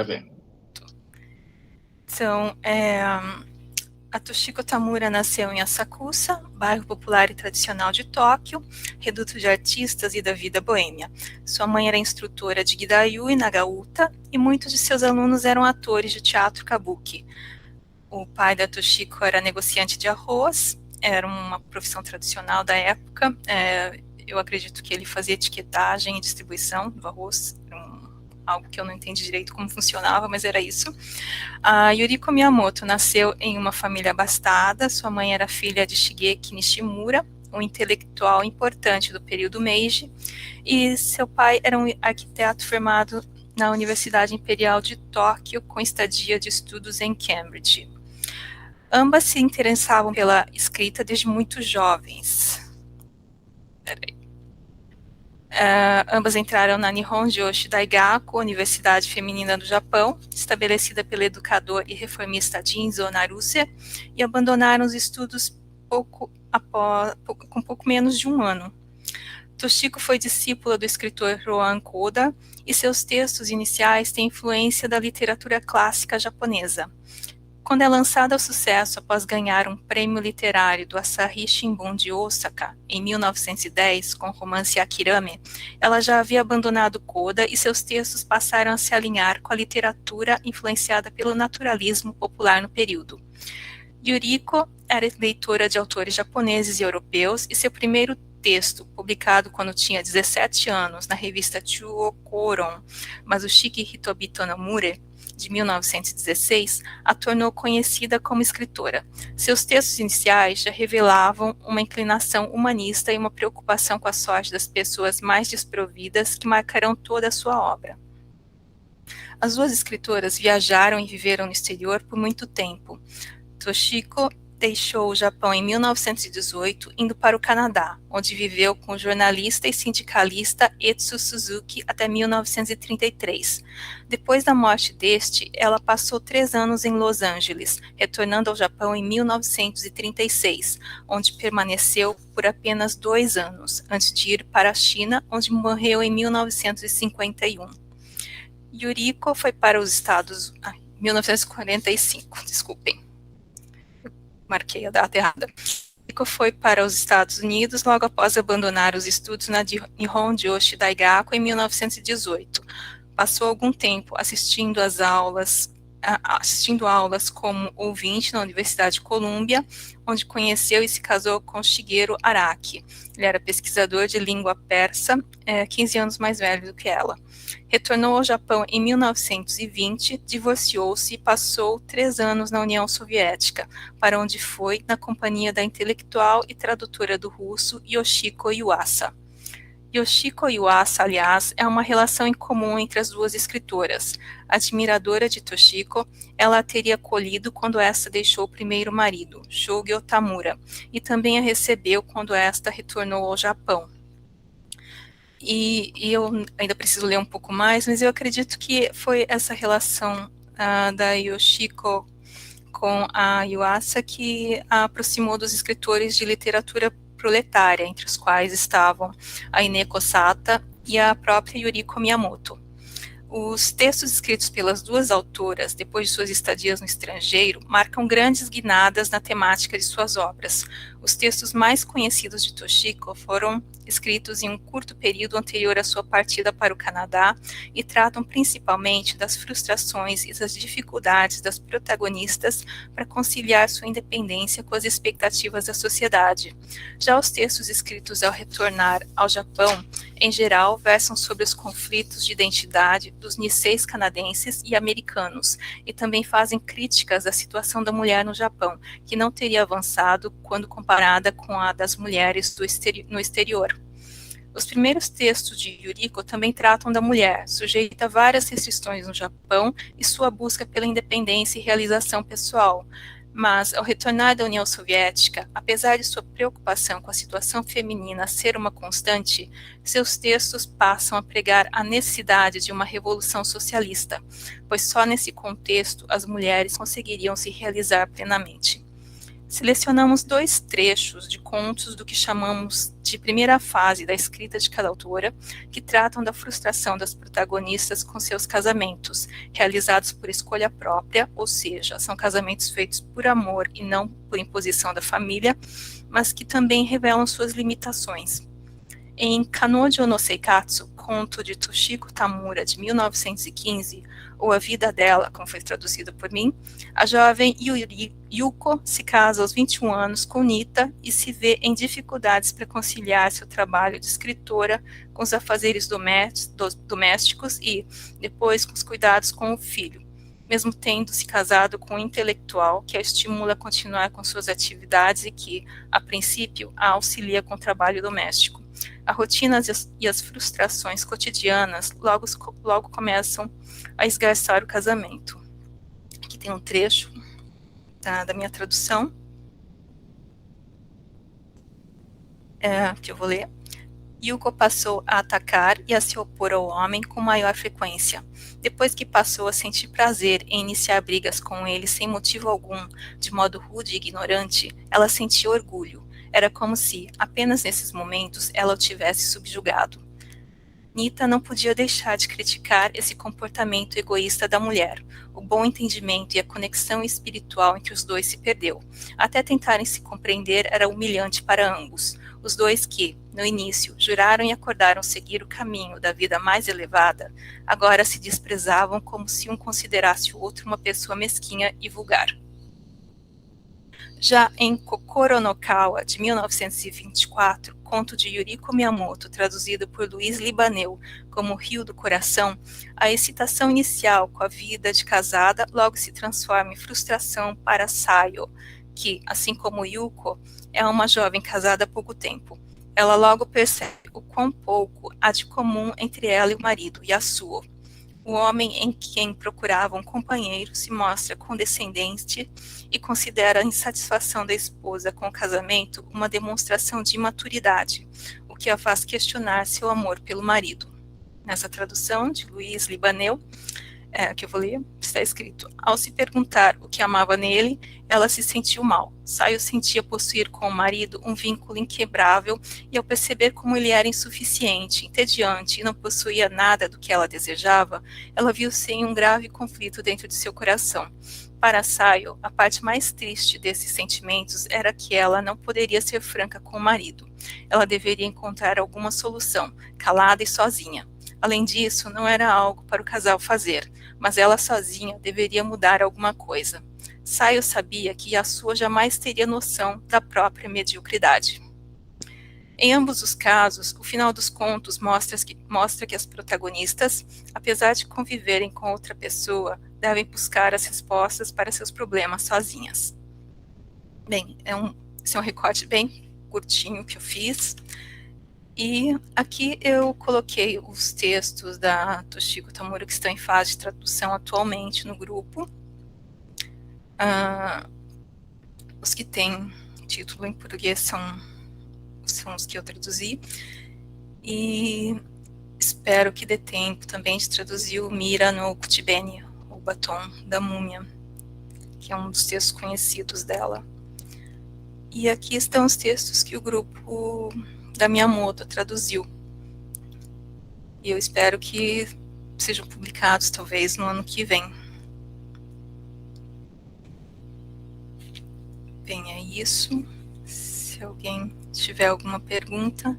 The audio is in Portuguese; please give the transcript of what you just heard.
escrever. Então, a Toshiko Tamura nasceu em Asakusa, bairro popular e tradicional de Tóquio, reduto de artistas e da vida boêmia. Sua mãe era instrutora de Gidayu e Nagauta, e muitos de seus alunos eram atores de teatro kabuki. O pai da Toshiko era negociante de arroz, era uma profissão tradicional da época. Eu acredito que ele fazia etiquetagem e distribuição do arroz, algo que eu não entendi direito como funcionava, mas era isso. A Yuriko Miyamoto nasceu em uma família abastada. Sua mãe era filha de Shigeki Nishimura, um intelectual importante do período Meiji, e seu pai era um arquiteto formado na Universidade Imperial de Tóquio, com estadia de estudos em Cambridge. Ambas se interessavam pela escrita desde muito jovens. Ambas entraram na Nihon Joshi Daigaku, Universidade Feminina do Japão, estabelecida pelo educador e reformista Jinzo Naruse, e abandonaram os estudos com pouco menos de um ano. Toshiko foi discípula do escritor Rohan Koda, e seus textos iniciais têm influência da literatura clássica japonesa. Quando é lançada ao sucesso após ganhar um prêmio literário do Asahi Shimbun de Osaka, em 1910, com o romance Akirame, ela já havia abandonado Koda e seus textos passaram a se alinhar com a literatura influenciada pelo naturalismo popular no período. Yuriko era leitora de autores japoneses e europeus, e seu primeiro texto, publicado quando tinha 17 anos na revista Chuo Koron, Mazushiki Hitobito no Mure, de 1916, a tornou conhecida como escritora. Seus textos iniciais já revelavam uma inclinação humanista e uma preocupação com a sorte das pessoas mais desprovidas que marcarão toda a sua obra. As duas escritoras viajaram e viveram no exterior por muito tempo. Toshiko deixou o Japão em 1918, indo para o Canadá, onde viveu com o jornalista e sindicalista Etsu Suzuki até 1933. Depois da morte deste, ela passou 3 anos em Los Angeles, retornando ao Japão em 1936, onde permaneceu por apenas 2 anos, antes de ir para a China, onde morreu em 1951. Yuriko foi para os Estados... 1945, desculpem. Marquei a data errada. Yuriko foi para os Estados Unidos logo após abandonar os estudos na Nihon Joshi Daigaku em 1918. Passou algum tempo assistindo aulas como ouvinte na Universidade de Columbia, onde conheceu e se casou com Shigeru Araki. Ele era pesquisador de língua persa, 15 anos mais velho do que ela. Retornou ao Japão em 1920, divorciou-se e passou 3 anos na União Soviética, para onde foi na companhia da intelectual e tradutora do russo Yoshiko Yuasa. Yoshiko Yuasa, aliás, é uma relação em comum entre as duas escritoras. Admiradora de Toshiko, ela a teria acolhido quando esta deixou o primeiro marido, Shogyo Tamura, e também a recebeu quando esta retornou ao Japão. E eu ainda preciso ler um pouco mais, mas eu acredito que foi essa relação da Yoshiko com a Yuasa que a aproximou dos escritores de literatura proletária, entre os quais estavam a Ineko Sata e a própria Yuriko Miyamoto. Os textos escritos pelas duas autoras, depois de suas estadias no estrangeiro, marcam grandes guinadas na temática de suas obras. Os textos mais conhecidos de Toshiko foram escritos em um curto período anterior à sua partida para o Canadá e tratam principalmente das frustrações e das dificuldades das protagonistas para conciliar sua independência com as expectativas da sociedade. Já os textos escritos ao retornar ao Japão, em geral, versam sobre os conflitos de identidade dos Niseis canadenses e americanos, e também fazem críticas à situação da mulher no Japão, que não teria avançado quando comparada com a das mulheres no exterior. Os primeiros textos de Yuriko também tratam da mulher, sujeita a várias restrições no Japão e sua busca pela independência e realização pessoal. Mas, ao retornar da União Soviética, apesar de sua preocupação com a situação feminina ser uma constante, seus textos passam a pregar a necessidade de uma revolução socialista, pois só nesse contexto as mulheres conseguiriam se realizar plenamente. Selecionamos 2 trechos de contos do que chamamos de primeira fase da escrita de cada autora, que tratam da frustração das protagonistas com seus casamentos, realizados por escolha própria, ou seja, são casamentos feitos por amor e não por imposição da família, mas que também revelam suas limitações. Em Kanojo no Seikatsu, conto de Toshiko Tamura, de 1915, ou A Vida Dela, como foi traduzido por mim, a jovem Yuko se casa aos 21 anos com Nita e se vê em dificuldades para conciliar seu trabalho de escritora com os afazeres domésticos e, depois, com os cuidados com o filho, mesmo tendo se casado com um intelectual que a estimula a continuar com suas atividades e que, a princípio, a auxilia com o trabalho doméstico. A rotina e as frustrações cotidianas logo começam a esgarçar o casamento. Aqui tem um trecho da minha tradução, que eu vou ler. Yuko passou a atacar e a se opor ao homem com maior frequência. Depois que passou a sentir prazer em iniciar brigas com ele sem motivo algum, de modo rude e ignorante, ela sentia orgulho. Era como se, apenas nesses momentos, ela o tivesse subjugado. Nita não podia deixar de criticar esse comportamento egoísta da mulher. O bom entendimento e a conexão espiritual entre os dois se perdeu. Até tentarem se compreender era humilhante para ambos. Os dois que, no início, juraram e acordaram seguir o caminho da vida mais elevada, agora se desprezavam como se um considerasse o outro uma pessoa mesquinha e vulgar. Já em Kokoro no Kawa, de 1924, conto de Yuriko Miyamoto, traduzido por Luiz Libaneu como Rio do Coração, a excitação inicial com a vida de casada logo se transforma em frustração para Sayo, que, assim como Yuko, é uma jovem casada há pouco tempo. Ela logo percebe o quão pouco há de comum entre ela e o marido, Yasuo. O homem em quem procurava um companheiro se mostra condescendente e considera a insatisfação da esposa com o casamento uma demonstração de imaturidade, o que a faz questionar seu amor pelo marido. Nessa tradução de Luiz Libaneu, que eu vou ler, está escrito: ao se perguntar o que amava nele, ela se sentiu mal. Sayo sentia possuir com o marido um vínculo inquebrável e ao perceber como ele era insuficiente, entediante e não possuía nada do que ela desejava, ela viu-se em um grave conflito dentro de seu coração. Para Sayo, a parte mais triste desses sentimentos era que ela não poderia ser franca com o marido. Ela deveria encontrar alguma solução, calada e sozinha. Além disso, não era algo para o casal fazer, mas ela sozinha deveria mudar alguma coisa. Sayo sabia que Yasuo jamais teria noção da própria mediocridade. Em ambos os casos, o final dos contos mostra que as protagonistas, apesar de conviverem com outra pessoa, devem buscar as respostas para seus problemas sozinhas. Bem, esse é um recorte bem curtinho que eu fiz. E aqui eu coloquei os textos da Toshiko Tamura que estão em fase de tradução atualmente no grupo. Os que têm título em português são os que eu traduzi. E espero que dê tempo também de traduzir o Mira no Kutibeni, o Batom da Múmia, que é um dos textos conhecidos dela. E aqui estão os textos que o grupo da Miyamoto traduziu. E eu espero que sejam publicados, talvez, no ano que vem. Bem, é isso. Se alguém tiver alguma pergunta,